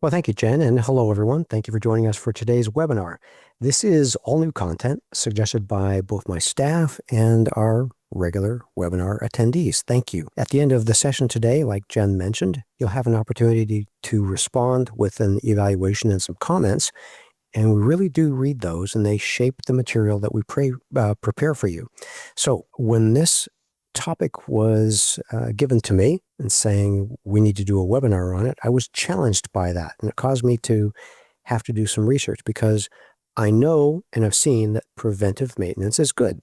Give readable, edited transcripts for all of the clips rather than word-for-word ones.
Well, thank you, Jen, and hello, everyone. Thank you for joining us for today's webinar. This is all new content suggested by both my staff and our regular webinar attendees. Thank you. At the end of the session today, like Jen mentioned, you'll have an opportunity to respond with an evaluation and some comments, and we really do read those, and they shape the material that we prepare for you. So when this topic was given to me and saying we need to do a webinar on it, I was challenged by that. And it caused me to have to do some research because I know and I've seen that preventive maintenance is good.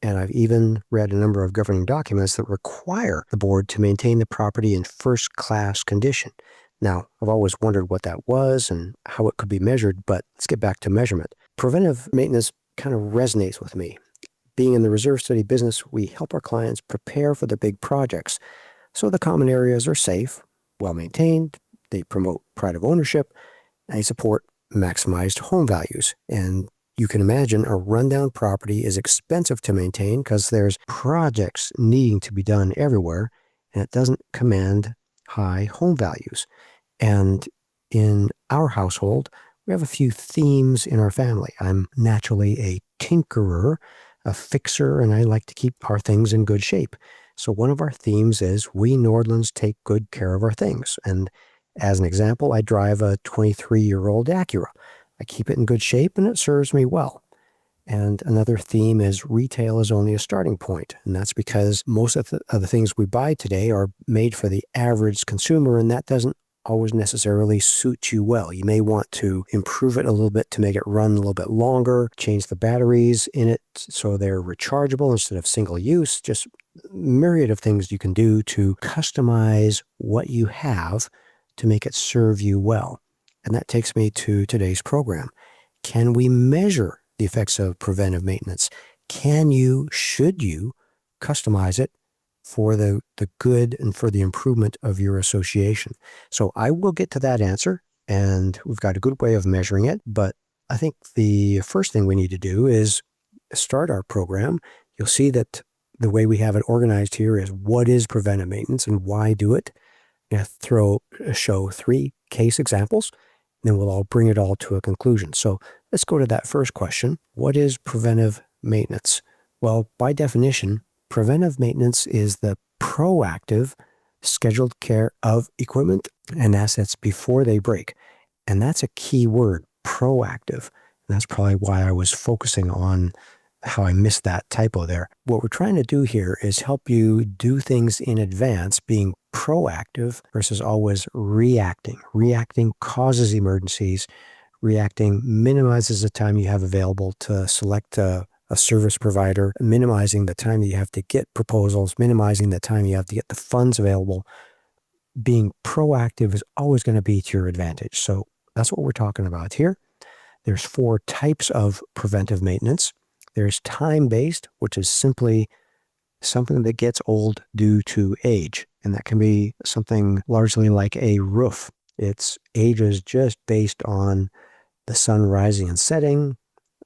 And I've even read a number of governing documents that require the board to maintain the property in first-class condition. Now, I've always wondered what that was and how it could be measured, but let's get back to measurement. Preventive maintenance kind of resonates with me. Being in the reserve study business, we help our clients prepare for the big projects. So the common areas are safe, well-maintained, they promote pride of ownership, and they support maximized home values. And you can imagine a rundown property is expensive to maintain because there's projects needing to be done everywhere, and it doesn't command high home values. And in our household, we have a few themes in our family. I'm naturally a tinkerer, a fixer, and I like to keep our things in good shape. So one of our themes is we Nordlunds take good care of our things. And as an example, I drive a 23-year-old Acura. I keep it in good shape and it serves me well. And another theme is retail is only a starting point. And that's because most of the things we buy today are made for the average consumer, and that doesn't always necessarily suit you well. You may want to improve it a little bit to make it run a little bit longer, change the batteries in it so they're rechargeable instead of single use, just myriad of things you can do to customize what you have to make it serve you well. And that takes me to today's program. Can we measure the effects of preventive maintenance? Should you customize it for the good and for the improvement of your association? So I will get to that answer, and we've got a good way of measuring it. But I think the first thing we need to do is start our program. You'll see that the way we have it organized here is what is preventive maintenance and why do it. I'm going to show 3 case examples, and then we'll all bring it all to a conclusion. So let's go to that first question. What is preventive maintenance? Well, by definition, preventive maintenance is the proactive, scheduled care of equipment and assets before they break. And that's a key word, proactive. And that's probably why I was focusing on how I missed that typo there. What we're trying to do here is help you do things in advance, being proactive versus always reacting. Reacting causes emergencies. Reacting minimizes the time you have available to select a service provider, minimizing the time that you have to get proposals, minimizing the time you have to get the funds available. Being proactive is always going to be to your advantage. So that's what we're talking about here. There's 4 types of preventive maintenance. There's time-based, which is simply something that gets old due to age. And that can be something largely like a roof. Its age is just based on the sun rising and setting,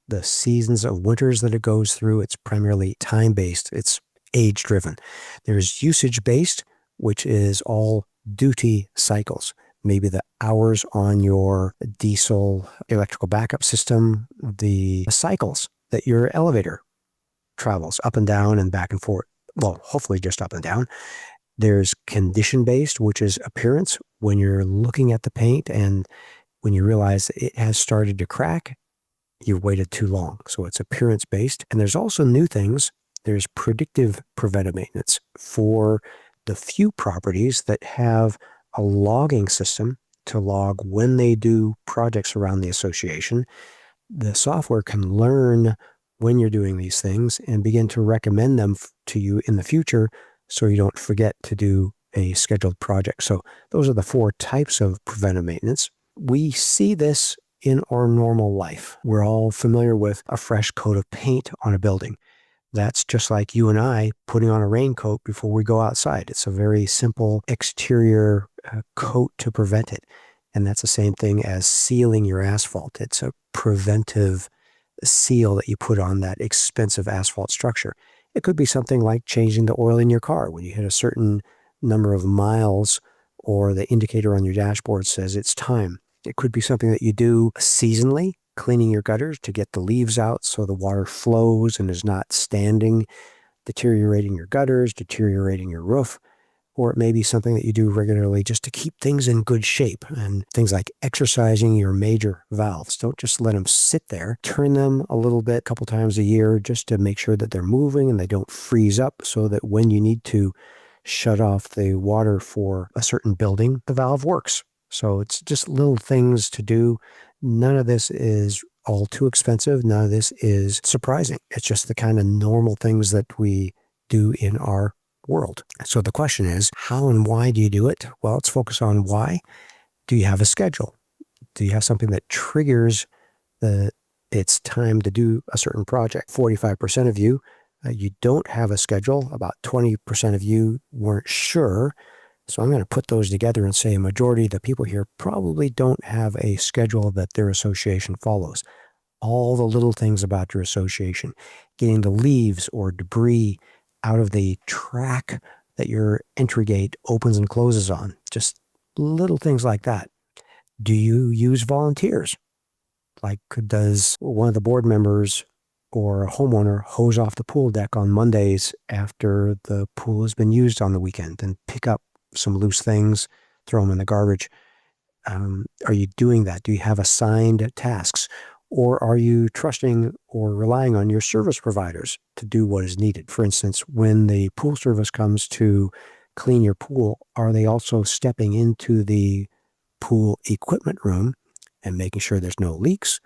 the seasons of winters that it goes through. It's primarily time-based. It's age-driven. There's usage-based, which is all duty cycles. Maybe the hours on your diesel electrical backup system, the cycles that your elevator travels up and down and back and forth. Well, hopefully just up and down. There's condition-based, which is appearance. When you're looking at the paint and when you realize it has started to crack, you've waited too long. So it's appearance-based. And there's also new things. There's predictive preventive maintenance for the few properties that have a logging system to log when they do projects around the association. The software can learn when you're doing these things and begin to recommend them to you in the future so you don't forget to do a scheduled project. So those are the 4 types of preventive maintenance. We see this in our normal life. We're all familiar with a fresh coat of paint on a building. That's just like you and I putting on a raincoat before we go outside. It's a very simple exterior coat to prevent it. And that's the same thing as sealing your asphalt. It's a preventive seal that you put on that expensive asphalt structure. It could be something like changing the oil in your car. When you hit a certain number of miles or the indicator on your dashboard says it's time, It could be something that you do seasonally, cleaning your gutters to get the leaves out so the water flows and is not standing, deteriorating your gutters, deteriorating your roof. Or it may be something that you do regularly just to keep things in good shape, and things like exercising your major valves. Don't just let them sit there. Turn them a little bit, a couple times a year, just to make sure that they're moving and they don't freeze up, so that when you need to shut off the water for a certain building, the valve works. So it's just little things to do. None of this is all too expensive. None of this is surprising. It's just the kind of normal things that we do in our world. So the question is, how and why do you do it? Well, let's focus on why. Do you have a schedule? Do you have something that triggers it's time to do a certain project? 45% of you, you don't have a schedule. About 20% of you weren't sure. So I'm going to put those together and say a majority of the people here probably don't have a schedule that their association follows. All the little things about your association, getting the leaves or debris out of the track that your entry gate opens and closes on. Just little things like that. Do you use volunteers? Like, does one of the board members or a homeowner hose off the pool deck on Mondays after the pool has been used on the weekend and pick up some loose things, throw them in the garbage? Are you doing that? Do you have assigned tasks? Or are you trusting or relying on your service providers to do what is needed? For instance, when the pool service comes to clean your pool, are they also stepping into the pool equipment room and making sure there's no leaks,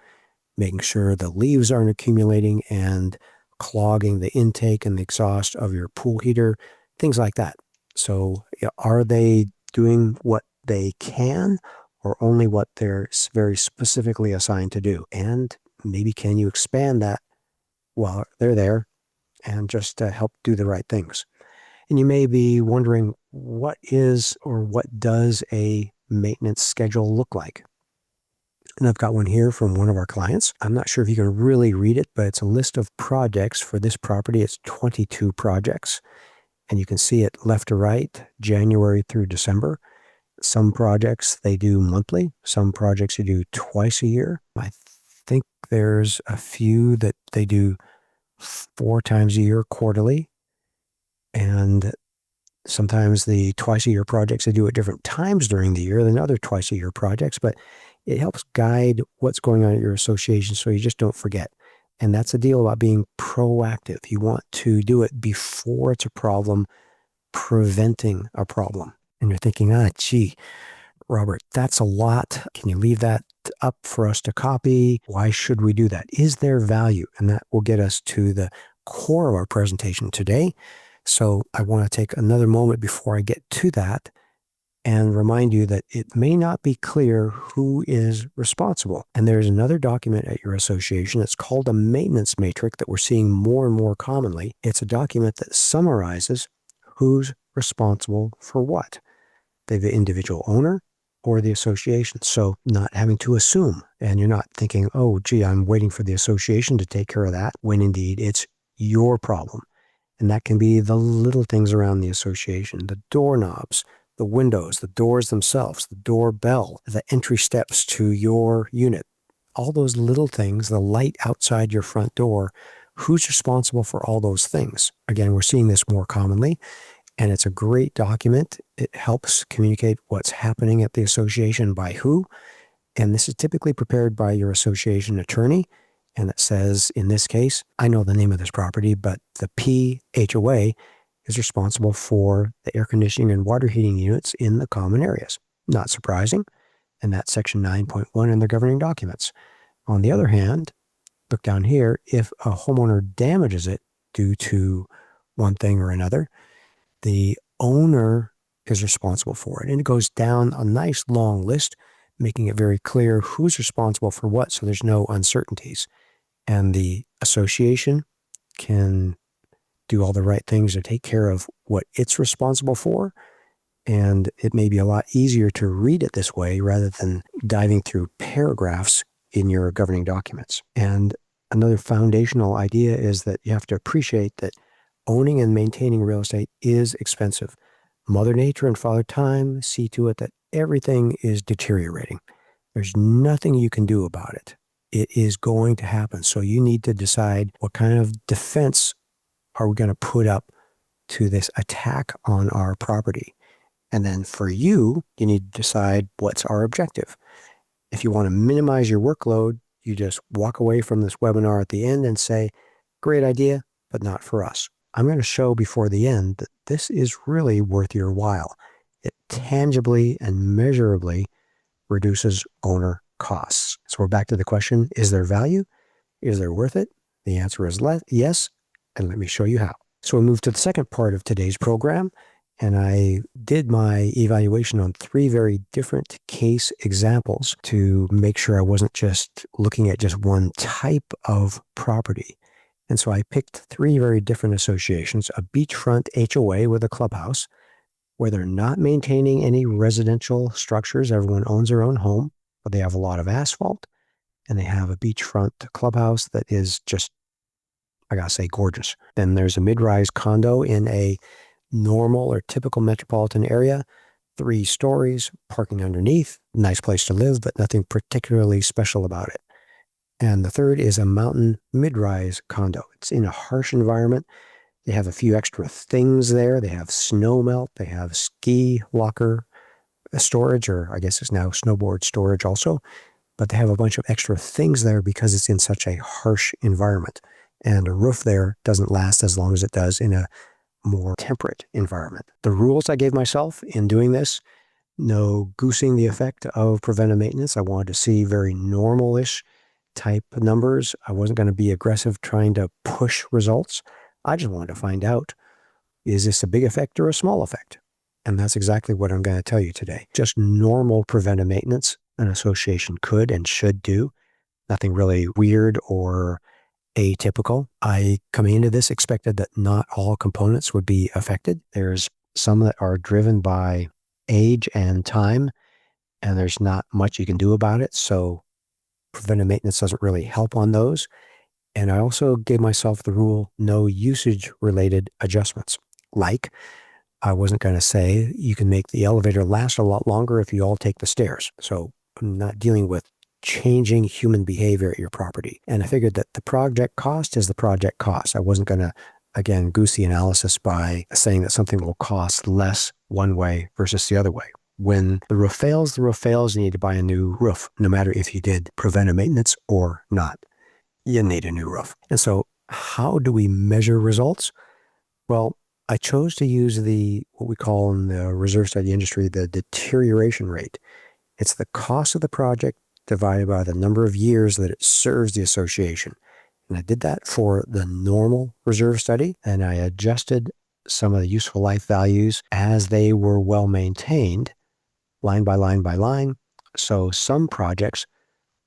making sure the leaves aren't accumulating and clogging the intake and the exhaust of your pool heater, things like that? So are they doing what they can, or only what they're very specifically assigned to do? And maybe can you expand that while they're there and just help do the right things? And you may be wondering, what is or what does a maintenance schedule look like? And I've got one here from one of our clients. I'm not sure if you can really read it, but it's a list of projects for this property. It's 22 projects. And you can see it left to right, January through December. Some projects they do monthly. Some projects you do twice a year. I think there's a few that they do 4 times a year, quarterly. And sometimes the twice a year projects they do at different times during the year than other twice a year projects. But it helps guide what's going on at your association so you just don't forget. And that's the deal about being proactive. You want to do it before it's a problem, preventing a problem. And you're thinking, gee, Robert, that's a lot. Can you leave that up for us to copy? Why should we do that? Is there value? And that will get us to the core of our presentation today. So I want to take another moment before I get to that and remind you that it may not be clear who is responsible. And there's another document at your association. It's called a maintenance matrix that we're seeing more and more commonly. It's a document that summarizes who's responsible for what, the individual owner or the association. So not having to assume, and you're not thinking, oh, gee, I'm waiting for the association to take care of that, when indeed it's your problem. And that can be the little things around the association, the doorknobs, the windows, the doors themselves, the doorbell, the entry steps to your unit, all those little things, the light outside your front door. Who's responsible for all those things? Again, we're seeing this more commonly, and it's a great document. It helps communicate what's happening at the association by who. And this is typically prepared by your association attorney. And it says, in this case, I know the name of this property, but the HOA is responsible for the air conditioning and water heating units in the common areas. Not surprising. And that's section 9.1 in the governing documents. On the other hand, look down here, if a homeowner damages it due to one thing or another, the owner is responsible for it. And it goes down a nice long list, making it very clear who's responsible for what, so there's no uncertainties. And the association can do all the right things to take care of what it's responsible for. And it may be a lot easier to read it this way rather than diving through paragraphs in your governing documents. And another foundational idea is that you have to appreciate that owning and maintaining real estate is expensive. Mother Nature and Father Time see to it that everything is deteriorating. There's nothing you can do about it. It is going to happen. So you need to decide what kind of defense are we going to put up to this attack on our property. And then for you, you need to decide what's our objective. If you want to minimize your workload, you just walk away from this webinar at the end and say, great idea, but not for us. I'm going to show before the end that this is really worth your while. It tangibly and measurably reduces owner costs. So we're back to the question, is there value? Is there worth it? The answer is yes, and let me show you how. So we move to the second part of today's program, and I did my evaluation on 3 very different case examples to make sure I wasn't just looking at just one type of property. And so I picked 3 very different associations, a beachfront HOA with a clubhouse, where they're not maintaining any residential structures. Everyone owns their own home, but they have a lot of asphalt, and they have a beachfront clubhouse that is just, I gotta say, gorgeous. Then there's a mid-rise condo in a normal or typical metropolitan area, 3 stories, parking underneath, nice place to live, but nothing particularly special about it. And the third is a mountain mid-rise condo. It's in a harsh environment. They have a few extra things there. They have snow melt. They have ski locker storage, or I guess it's now snowboard storage also. But they have a bunch of extra things there because it's in such a harsh environment. And a roof there doesn't last as long as it does in a more temperate environment. The rules I gave myself in doing this: no goosing the effect of preventive maintenance. I wanted to see very normal-ish type numbers. I wasn't going to be aggressive trying to push results. I just wanted to find out, is this a big effect or a small effect? And that's exactly what I'm going to tell you today. Just normal preventive maintenance an association could and should do. Nothing really weird or atypical. I, coming into this, expected that not all components would be affected. There's some that are driven by age and time, and there's not much you can do about it. So preventive maintenance doesn't really help on those. And I also gave myself the rule, no usage-related adjustments. Like, I wasn't going to say you can make the elevator last a lot longer if you all take the stairs. So I'm not dealing with changing human behavior at your property. And I figured that the project cost is the project cost. I wasn't going to, again, goose the analysis by saying that something will cost less one way versus the other way. When the roof fails, you need to buy a new roof, no matter if you did preventive maintenance or not. You need a new roof. And so how do we measure results? Well, I chose to use what we call in the reserve study industry, the deterioration rate. It's the cost of the project divided by the number of years that it serves the association. And I did that for the normal reserve study, and I adjusted some of the useful life values as they were well maintained, line by line by line. So some projects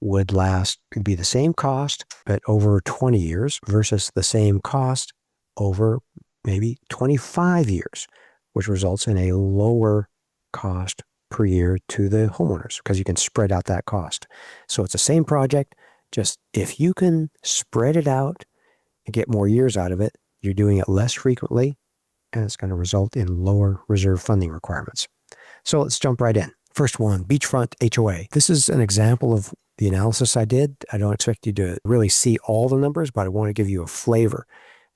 could be the same cost, but over 20 years versus the same cost over maybe 25 years, which results in a lower cost per year to the homeowners because you can spread out that cost. So it's the same project, just if you can spread it out and get more years out of it, you're doing it less frequently, and it's going to result in lower reserve funding requirements. So let's jump right in. First one, beachfront HOA. This is an example of the analysis I did. I don't expect you to really see all the numbers, but I want to give you a flavor.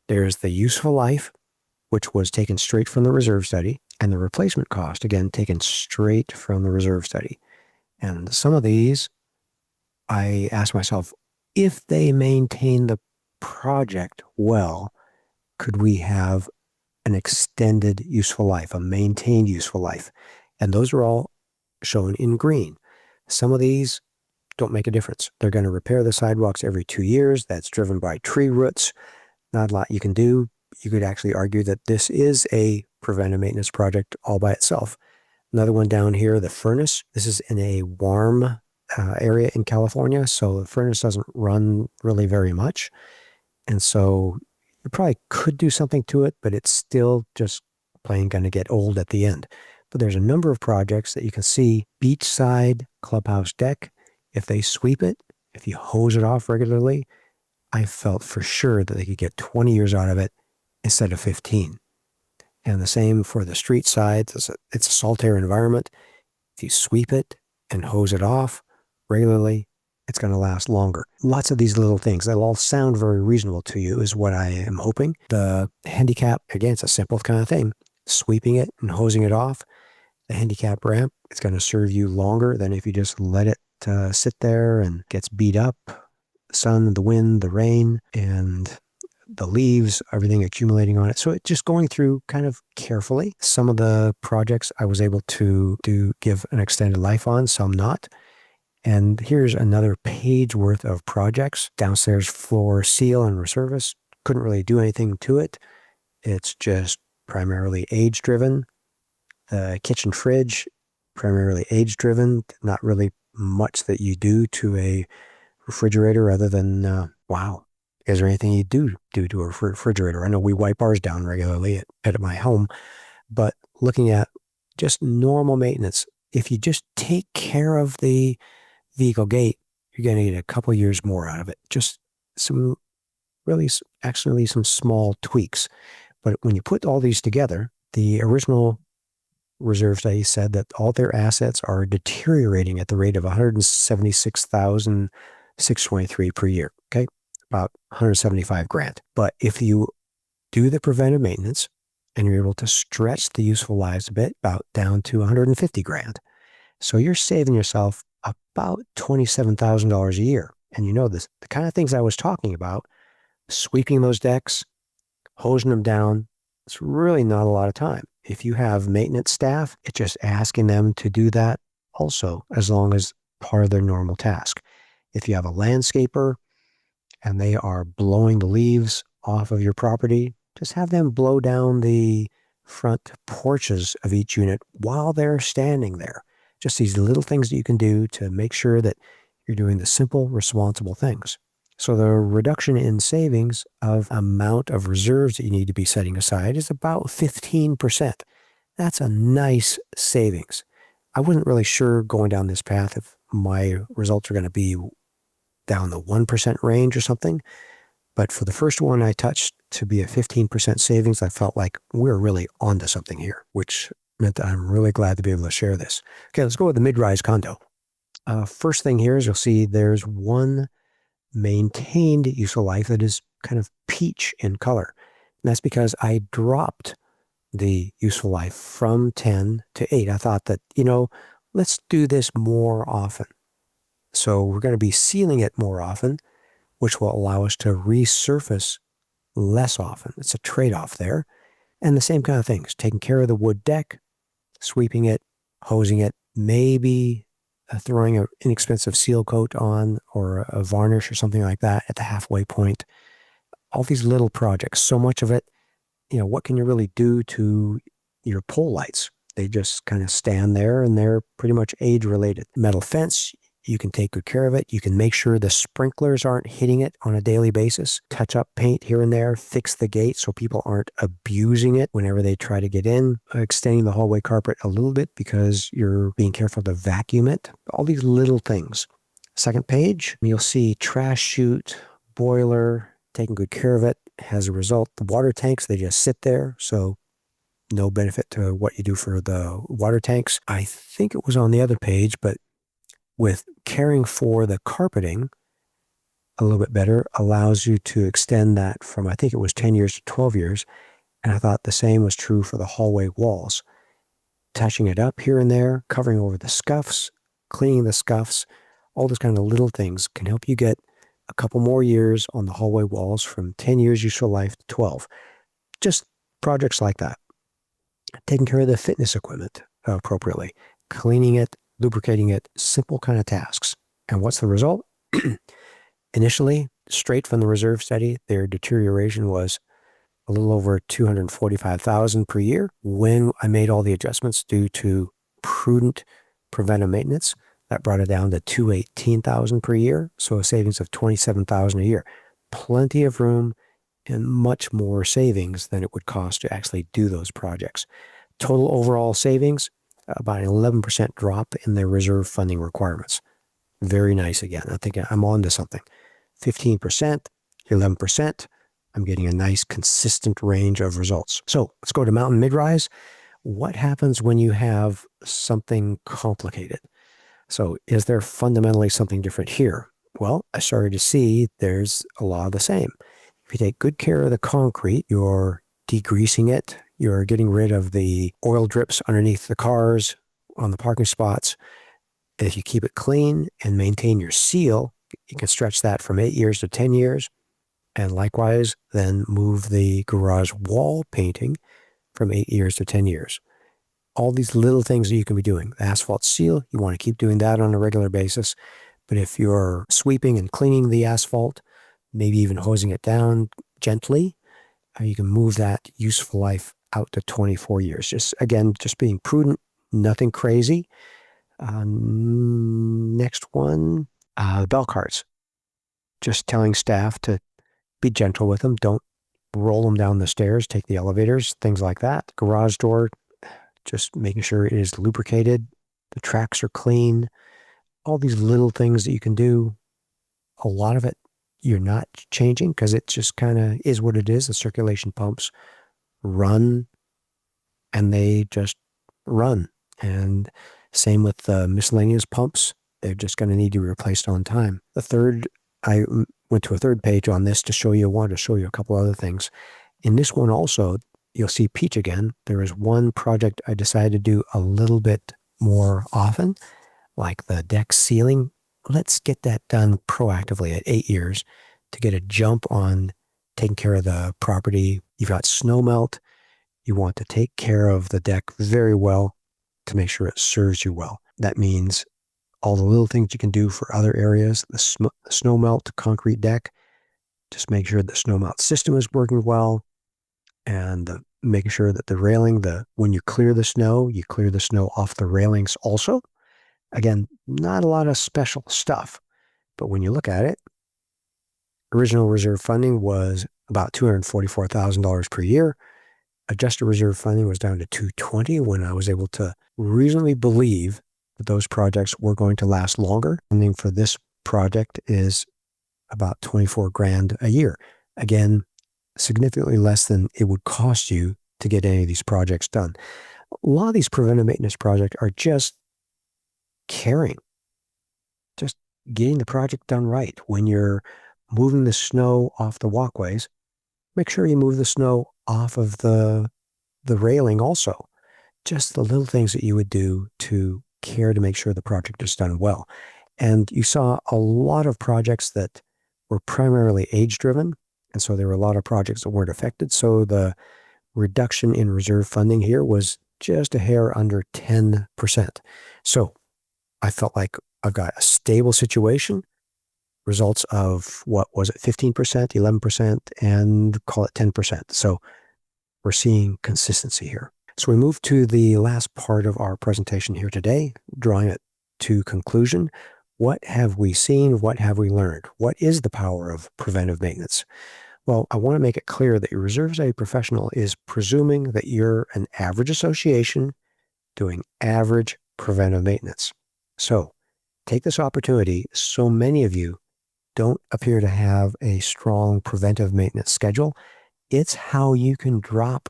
There's the useful life, which was taken straight from the reserve study, and the replacement cost, again, taken straight from the reserve study. And some of these, I asked myself, if they maintain the project well, could we have an extended useful life, a maintained useful life? And those are all shown in green. Some of these don't make a difference. They're going to repair the sidewalks every 2 years. That's driven by tree roots. Not a lot you can do. You could actually argue that this is a preventive maintenance project all by itself. Another one down here, the furnace. This is in a warm area in California, so the furnace doesn't run really very much. And so you probably could do something to it, but it's still just plain going to get old at the end. But there's a number of projects that you can see. Beachside clubhouse deck, if they sweep it, if you hose it off regularly, I felt for sure that they could get 20 years out of it instead of 15. And the same for the street side. It's a salt air environment. If you sweep it and hose it off, regularly, it's going to last longer. Lots of these little things that all sound very reasonable to you is what I am hoping. The handicap, again, it's a simple kind of thing. Sweeping it and hosing it off. The handicap ramp, it's going to serve you longer than if you just let it sit there and gets beat up. The sun, the wind, the rain, and the leaves, everything accumulating on it. So it's just going through kind of carefully. Some of the projects I was able to give an extended life on, some not. And here's another page worth of projects. Downstairs floor seal and resurface. Couldn't really do anything to it. It's just primarily age driven. The kitchen fridge, primarily age driven. Not really much that you do to a refrigerator other than, wow, is there anything you do to a refrigerator? I know we wipe ours down regularly at my home, but looking at just normal maintenance, if you just take care of the vehicle gate, you're going to get a couple years more out of it. Just some really actually some small tweaks. But when you put all these together, the original reserve study said that all their assets are deteriorating at the rate of $176,623 per year. Okay. About 175 grand. But if you do the preventive maintenance and you're able to stretch the useful lives a bit, about down to 150 grand. So you're saving yourself about $27,000 a year. And you know this, the kind of things I was talking about, sweeping those decks, hosing them down, it's really not a lot of time. If you have maintenance staff, it's just asking them to do that also, as long as part of their normal task. If you have a landscaper and they are blowing the leaves off of your property, just have them blow down the front porches of each unit while they're standing there. Just these little things that you can do to make sure that you're doing the simple, responsible things. So the reduction in savings of amount of reserves that you need to be setting aside is about 15%. That's a nice savings. I wasn't really sure going down this path if my results are going to be down the 1% range or something. But for the first one I touched to be a 15% savings, I felt like we're really onto something here, which meant that I'm really glad to be able to share this. Okay, let's go with the mid-rise condo. First thing here is you'll see there's one maintained useful life that is kind of peach in color. And that's because I dropped the useful life from 10 to 8. I thought that, let's do this more often. So we're going to be sealing it more often, which will allow us to resurface less often. It's a trade-off there. And the same kind of things, taking care of the wood deck, sweeping it, hosing it, maybe throwing an inexpensive seal coat on or a varnish or something like that at the halfway point. All these little projects, so much of it, what can you really do to your pole lights? They just kind of stand there and they're pretty much age related. Metal fence, you can take good care of it. You can make sure the sprinklers aren't hitting it on a daily basis. Touch up paint here and there, fix the gate so people aren't abusing it whenever they try to get in. Extending the hallway carpet a little bit because you're being careful to vacuum it. All these little things. Second page, you'll see trash chute, boiler, taking good care of it. As a result, the water tanks, they just sit there. So no benefit to what you do for the water tanks. I think it was on the other page, but with caring for the carpeting a little bit better allows you to extend that from, I think it was 10 years to 12 years. And I thought the same was true for the hallway walls. Touching it up here and there, covering over the scuffs, cleaning the scuffs, all those kind of little things can help you get a couple more years on the hallway walls from 10 years useful life to 12. Just projects like that. Taking care of the fitness equipment appropriately, cleaning it, lubricating it, simple kind of tasks. And what's the result? Initially, straight from the reserve study, their deterioration was a little over $245,000 per year. When I made all the adjustments due to prudent preventive maintenance, that brought it down to $218,000 per year. So a savings of $27,000 a year. Plenty of room and much more savings than it would cost to actually do those projects. Total overall savings, about an 11% drop in their reserve funding requirements. Very nice again. I think I'm on to something. 15%, 11%. I'm getting a nice consistent range of results. So let's go to mountain mid-rise. What happens when you have something complicated? So is there fundamentally something different here? Well, I started to see there's a lot of the same. If you take good care of the concrete, you're degreasing it, you're getting rid of the oil drips underneath the cars on the parking spots. If you keep it clean and maintain your seal, you can stretch that from 8 years to 10 years. And likewise, then move the garage wall painting from 8 years to 10 years. All these little things that you can be doing. The asphalt seal, you want to keep doing that on a regular basis. But if you're sweeping and cleaning the asphalt, maybe even hosing it down gently, you can move that useful life out to 24 years. Just being prudent, nothing crazy. Next one, the bell carts. Just telling staff to be gentle with them. Don't roll them down the stairs, take the elevators, things like that. Garage door, just making sure it is lubricated, the tracks are clean, all these little things that you can do. A lot of it you're not changing because it just kind of is what it is. The circulation pumps run and they just run. And same with the miscellaneous pumps. They're just going to need to be replaced on time. I went to a third page on this wanted to show you a couple other things. In this one also, you'll see peach again. There is one project I decided to do a little bit more often, like the deck sealing. Let's get that done proactively at 8 years to get a jump on taking care of the property. You've got snow melt. You want to take care of the deck very well to make sure it serves you well. That means all the little things you can do for other areas, the snow melt concrete deck, just make sure the snow melt system is working well, and making sure that the railing, when you clear the snow off the railings also. Again, not a lot of special stuff, but when you look at it, original reserve funding was about $244,000 per year. Adjusted reserve funding was down to $220 when I was able to reasonably believe that those projects were going to last longer. Funding for this project is about $24,000 a year. Again, significantly less than it would cost you to get any of these projects done. A lot of these preventive maintenance projects are just caring, just getting the project done right. When you're moving the snow off the walkways, make sure you move the snow off of the railing also. Just the little things that you would do to care to make sure the project is done well. And you saw a lot of projects that were primarily age-driven, and so there were a lot of projects that weren't affected. So the reduction in reserve funding here was just a hair under 10%. So I felt like I've got a stable situation, results of, 15%, 11%, and call it 10%. So we're seeing consistency here. So we move to the last part of our presentation here today, drawing it to conclusion. What have we seen? What have we learned? What is the power of preventive maintenance? Well, I want to make it clear that your reserves A professional is presuming that you're an average association doing average preventive maintenance. So take this opportunity. So many of you don't appear to have a strong preventive maintenance schedule. It's how you can drop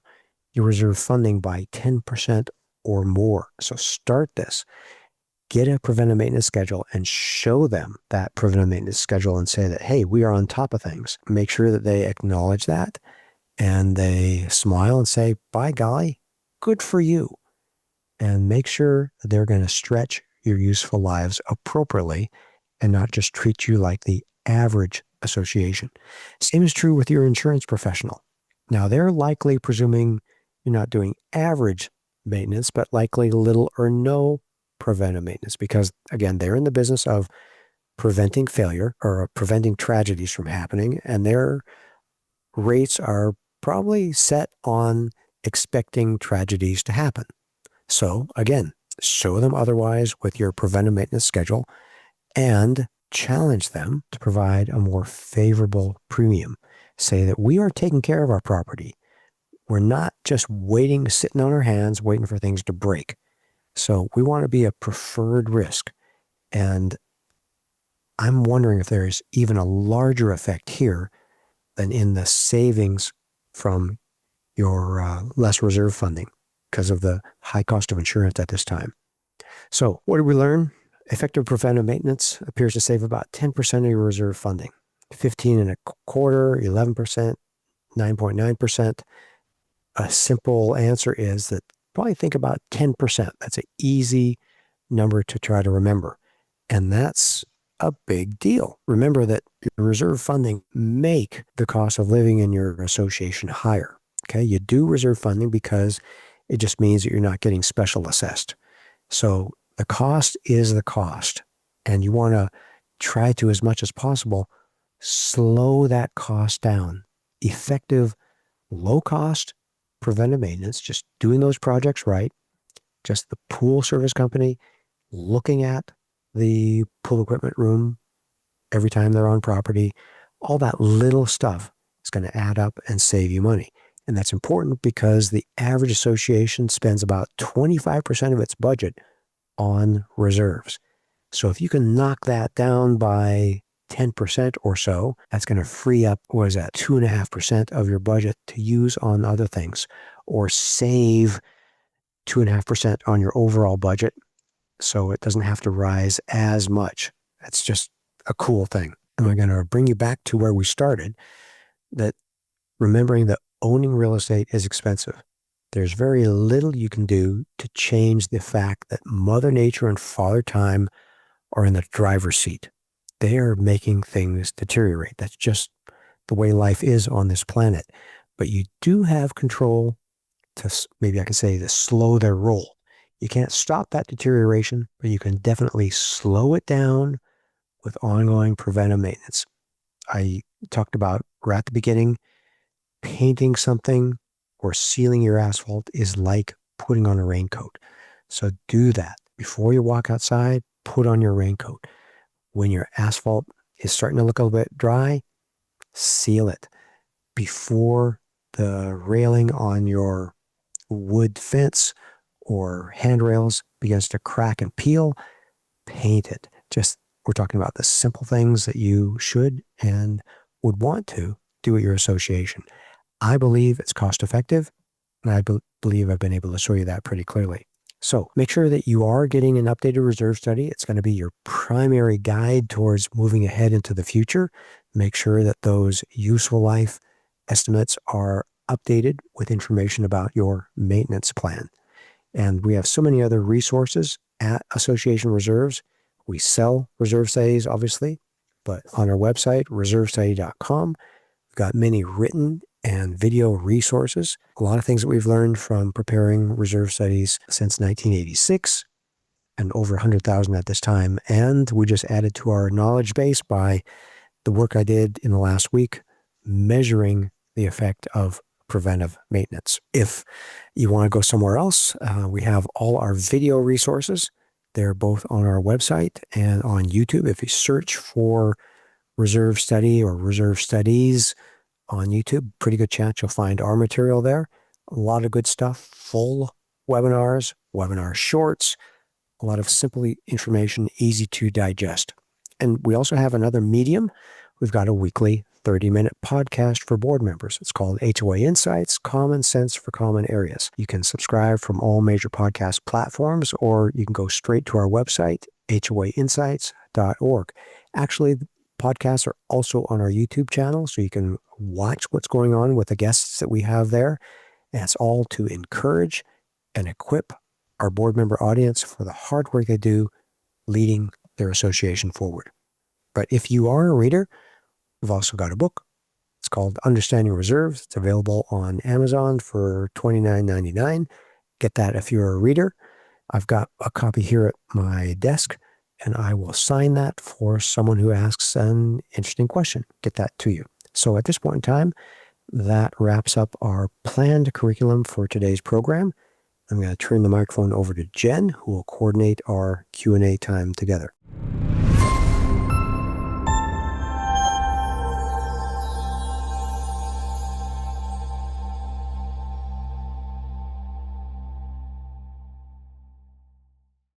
your reserve funding by 10% or more. So start this. Get a preventive maintenance schedule and show them that preventive maintenance schedule and say that, hey, we are on top of things. Make sure that they acknowledge that and they smile and say, by golly, good for you. And make sure that they're going to stretch your useful lives appropriately and not just treat you like the average association. Same is true with your insurance professional. Now, they're likely presuming you're not doing average maintenance, but likely little or no preventive maintenance because, again, they're in the business of preventing failure or preventing tragedies from happening, and their rates are probably set on expecting tragedies to happen. So, again, show them otherwise with your preventive maintenance schedule and challenge them to provide a more favorable premium. Say that we are taking care of our property. We're not just sitting on our hands, waiting for things to break. So we want to be a preferred risk. And I'm wondering if there's even a larger effect here than in the savings from your less reserve funding because of the high cost of insurance at this time. So what did we learn? Effective preventive maintenance appears to save about 10% of your reserve funding. 15 and a quarter, 11%, 9.9%. A simple answer is that probably think about 10%. That's an easy number to try to remember. And that's a big deal. Remember that your reserve funding make the cost of living in your association higher. Okay, you do reserve funding because it just means that you're not getting special assessed. So the cost is the cost. And you want to try to, as much as possible, slow that cost down. Effective, low cost preventive maintenance, just doing those projects right, just the pool service company looking at the pool equipment room every time they're on property, all that little stuff is going to add up and save you money. And that's important because the average association spends about 25% of its budget on reserves. So if you can knock that down by 10% or so, that's going to free up, 2.5% of your budget to use on other things, or save 2.5% on your overall budget so it doesn't have to rise as much. That's just a cool thing. And we're going to bring you back to where we started, that remembering that owning real estate is expensive. There's very little you can do to change the fact that Mother Nature and Father Time are in the driver's seat. They are making things deteriorate. That's just the way life is on this planet. But you do have control to, maybe I can say, to slow their roll. You can't stop that deterioration, but you can definitely slow it down with ongoing preventive maintenance. I talked about right at the beginning, painting something or sealing your asphalt is like putting on a raincoat. So do that. Before you walk outside, put on your raincoat. When your asphalt is starting to look a little bit dry, seal it. Before the railing on your wood fence or handrails begins to crack and peel, paint it. We're talking about the simple things that you should and would want to do at your association. I believe it's cost effective, and I believe I've been able to show you that pretty clearly. So make sure that you are getting an updated reserve study. It's going to be your primary guide towards moving ahead into the future. Make sure that those useful life estimates are updated with information about your maintenance plan. And we have so many other resources at Association Reserves. We sell reserve studies, obviously, but on our website, reservestudy.com, we've got many written and video resources. A lot of things that we've learned from preparing reserve studies since 1986, and over 100,000 at this time. And we just added to our knowledge base by the work I did in the last week, measuring the effect of preventive maintenance. If you want to go somewhere else, we have all our video resources. They're both on our website and on YouTube. If you search for reserve study or reserve studies on YouTube, pretty good chance you'll find our material there. A lot of good stuff, full webinars, webinar shorts, a lot of simple information, easy to digest. And we also have another medium. We've got a weekly 30-minute podcast for board members. It's called HOA Insights, Common Sense for Common Areas. You can subscribe from all major podcast platforms, or you can go straight to our website, hoainsights.org. Actually, the podcasts are also on our YouTube channel, so you can watch what's going on with the guests that we have there. And it's all to encourage and equip our board member audience for the hard work they do leading their association forward. But if you are a reader, we've also got a book. It's called Understanding Reserves. It's available on Amazon for $29.99. Get that if you're a reader. I've got a copy here at my desk, and I will sign that for someone who asks an interesting question. Get that to you. So at this point in time, that wraps up our planned curriculum for today's program. I'm going to turn the microphone over to Jen, who will coordinate our Q&A time together.